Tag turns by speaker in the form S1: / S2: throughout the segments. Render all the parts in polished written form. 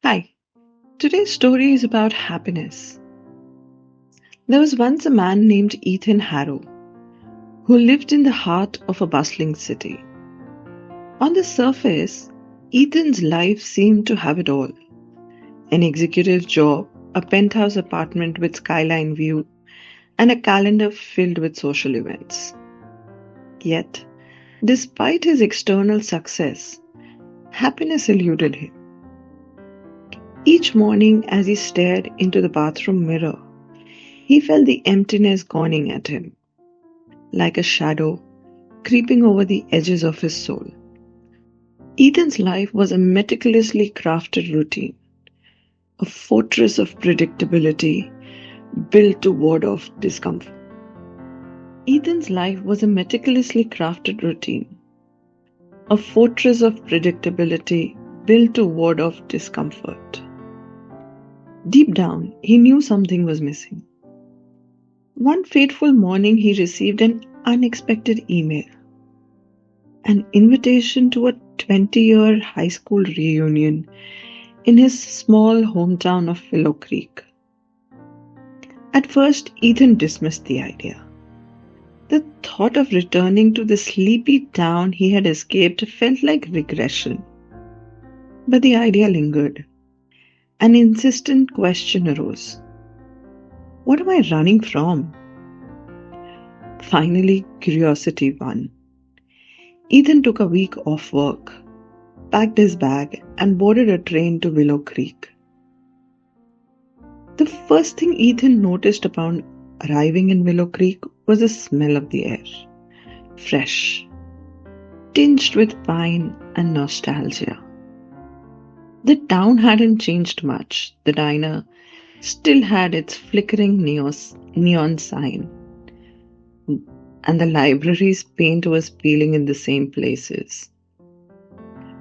S1: Hi, today's story is about happiness. There was once a man named Ethan Harrow who lived in the heart of a bustling city. On the surface, Ethan's life seemed to have it all: an executive job, a penthouse apartment with skyline view, and a calendar filled with social events. Yet, despite his external success, happiness eluded him. Each morning, as he stared into the bathroom mirror, he felt the emptiness gawning at him, like a shadow creeping over the edges of his soul. Ethan's life was a meticulously crafted routine, a fortress of predictability built to ward off discomfort. Ethan's life was a meticulously crafted routine, a fortress of predictability built to ward off discomfort. Deep down, he knew something was missing. One fateful morning, he received an unexpected email, an invitation to a 20-year high school reunion in his small hometown of Willow Creek. At first, Ethan dismissed the idea. The thought of returning to the sleepy town he had escaped felt like regression. But the idea lingered. An insistent question arose. What am I running from? Finally, curiosity won. Ethan took a week off work, packed his bag, and boarded a train to Willow Creek. The first thing Ethan noticed upon arriving in Willow Creek was the smell of the air. Fresh, tinged with pine and nostalgia. The town hadn't changed much. The diner still had its flickering neon sign, and the library's paint was peeling in the same places.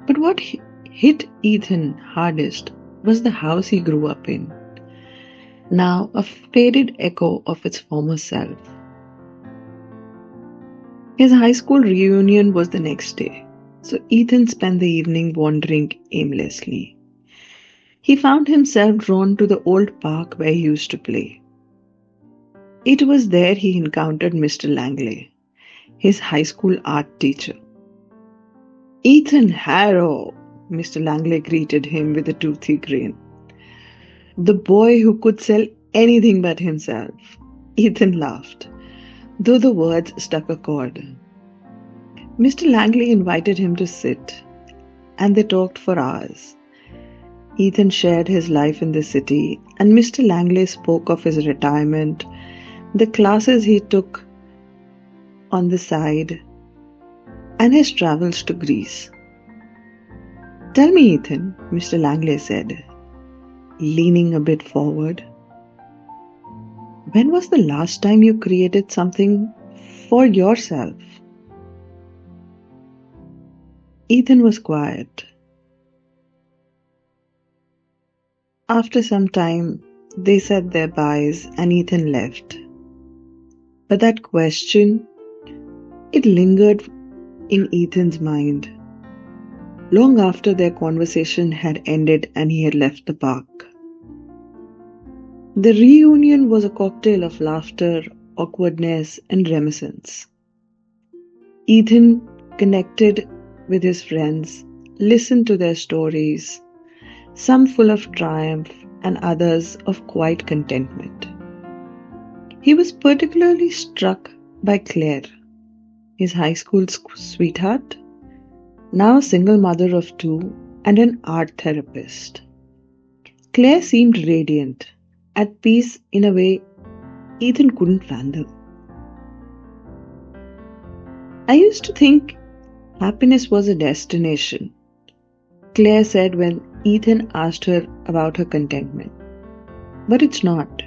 S1: But what hit Ethan hardest was the house he grew up in, now a faded echo of its former self. His high school reunion was the next day, so Ethan spent the evening wandering aimlessly. He found himself drawn to the old park where he used to play. It was there he encountered Mr. Langley, his high school art teacher. "Ethan Harrow," Mr. Langley greeted him with a toothy grin. The boy who could sell anything but himself. Ethan laughed, though the words struck a chord. Mr. Langley invited him to sit, and they talked for hours. Ethan shared his life in the city, and Mr. Langley spoke of his retirement, the classes he took on the side, and his travels to Greece. "Tell me, Ethan," Mr. Langley said, leaning a bit forward. "When was the last time you created something for yourself?" Ethan was quiet. After some time, they said their byes and Ethan left. But that question, it lingered in Ethan's mind long after their conversation had ended and he had left the park. The reunion was a cocktail of laughter, awkwardness, and reminiscence. Ethan connected with his friends, listened to their stories, some full of triumph and others of quiet contentment. He was particularly struck by Claire, his high school sweetheart, now a single mother of two and an art therapist. Claire seemed radiant, at peace in a way Ethan couldn't fathom. "I used to think happiness was a destination," Claire said when Ethan asked her about her contentment. "But it's not.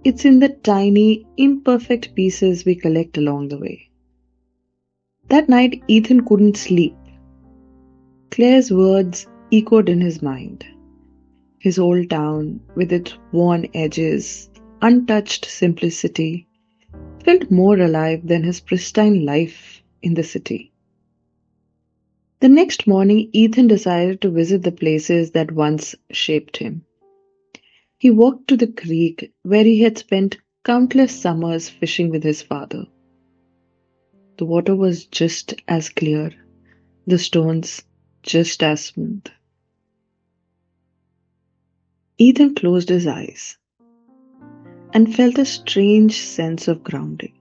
S1: It's in the tiny, imperfect pieces we collect along the way." That night, Ethan couldn't sleep. Claire's words echoed in his mind. His old town, with its worn edges, untouched simplicity, felt more alive than his pristine life in the city. The next morning, Ethan decided to visit the places that once shaped him. He walked to the creek where he had spent countless summers fishing with his father. The water was just as clear, the stones just as smooth. Ethan closed his eyes and felt a strange sense of grounding.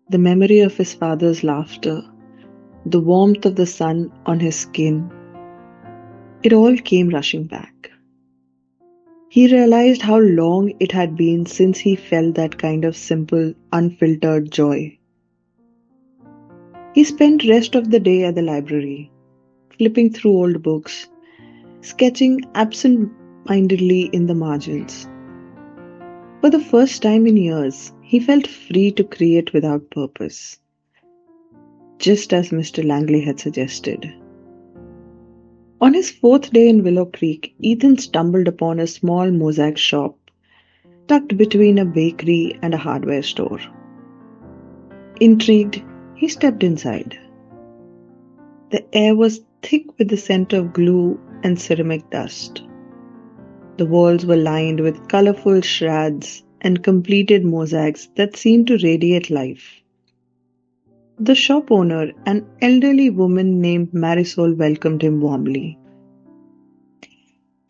S1: The memory of his father's laughter, the warmth of the sun on his skin, it all came rushing back. He realized how long it had been since he felt that kind of simple, unfiltered joy. He spent rest of the day at the library, flipping through old books, sketching absent-mindedly in the margins. For the first time in years, he felt free to create without purpose, just as Mr. Langley had suggested. On his fourth day in Willow Creek, Ethan stumbled upon a small mosaic shop tucked between a bakery and a hardware store. Intrigued, he stepped inside. The air was thick with the scent of glue and ceramic dust. The walls were lined with colorful shards and completed mosaics that seemed to radiate life. The shop owner, an elderly woman named Marisol, welcomed him warmly.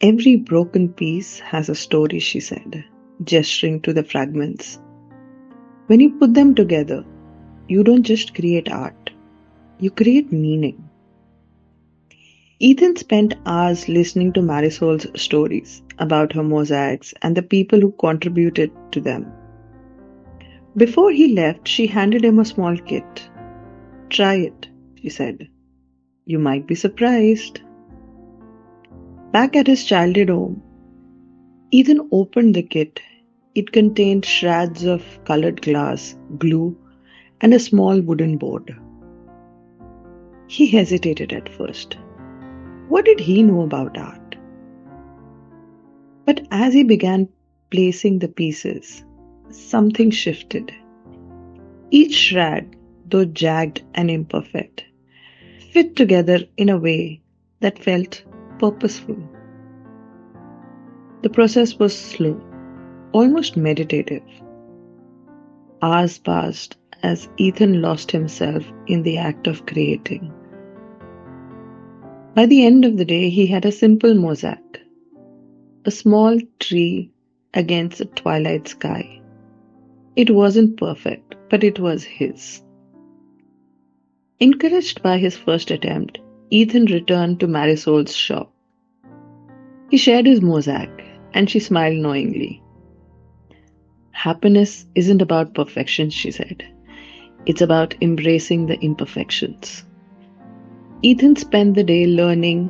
S1: "Every broken piece has a story," she said, gesturing to the fragments. "When you put them together, you don't just create art, you create meaning." Ethan spent hours listening to Marisol's stories about her mosaics and the people who contributed to them. Before he left, she handed him a small kit. "Try it," she said. "You might be surprised." Back at his childhood home, Ethan opened the kit. It contained shards of colored glass, glue, and a small wooden board. He hesitated at first. What did he know about art? But as he began placing the pieces, something shifted. Each shred, though jagged and imperfect, fit together in a way that felt purposeful. The process was slow, almost meditative. Hours passed as Ethan lost himself in the act of creating. By the end of the day, he had a simple mosaic, a small tree against a twilight sky. It wasn't perfect, but it was his. Encouraged by his first attempt, Ethan returned to Marisol's shop. He shared his mosaic, and she smiled knowingly. "Happiness isn't about perfection," she said. "It's about embracing the imperfections." Ethan spent the day learning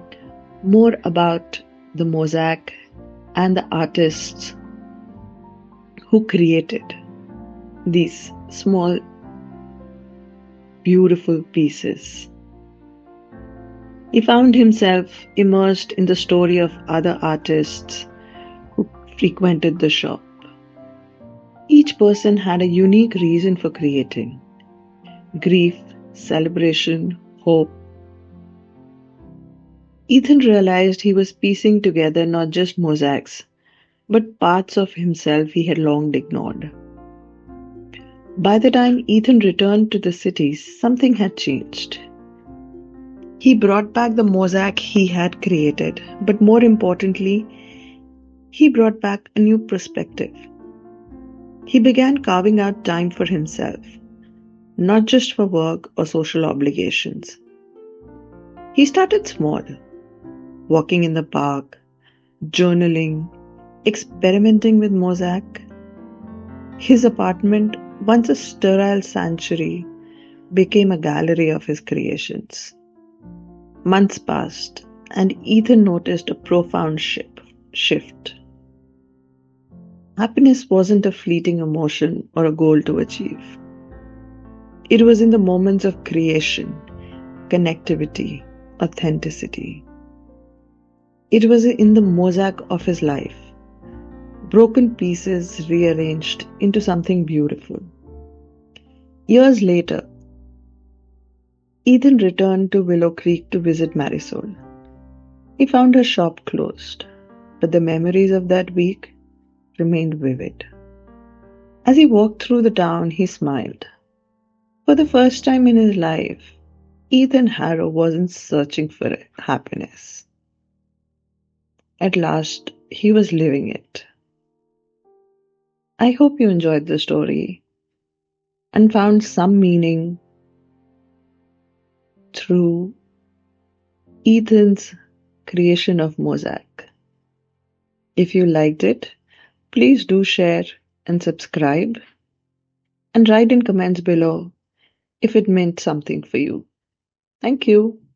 S1: more about the mosaic and the artists who created these small, beautiful pieces. He found himself immersed in the story of other artists who frequented the shop. Each person had a unique reason for creating: grief, celebration, hope. Ethan realized he was piecing together not just mosaics, but parts of himself he had long ignored. By the time Ethan returned to the city, something had changed. He brought back the mosaic he had created, but more importantly, he brought back a new perspective. He began carving out time for himself, not just for work or social obligations. He started small, walking in the park, journaling, experimenting with mosaic. His apartment, once a sterile sanctuary, became a gallery of his creations. Months passed, and Ethan noticed a profound shift. Happiness wasn't a fleeting emotion or a goal to achieve. It was in the moments of creation, connectivity, authenticity. It was in the mosaic of his life, broken pieces rearranged into something beautiful. Years later, Ethan returned to Willow Creek to visit Marisol. He found her shop closed, but the memories of that week remained vivid. As he walked through the town, he smiled. For the first time in his life, Ethan Harrow wasn't searching for happiness. At last, he was living it. I hope you enjoyed the story and found some meaning through Ethan's creation of Mosaic. If you liked it, please do share and subscribe and write in comments below if it meant something for you. Thank you.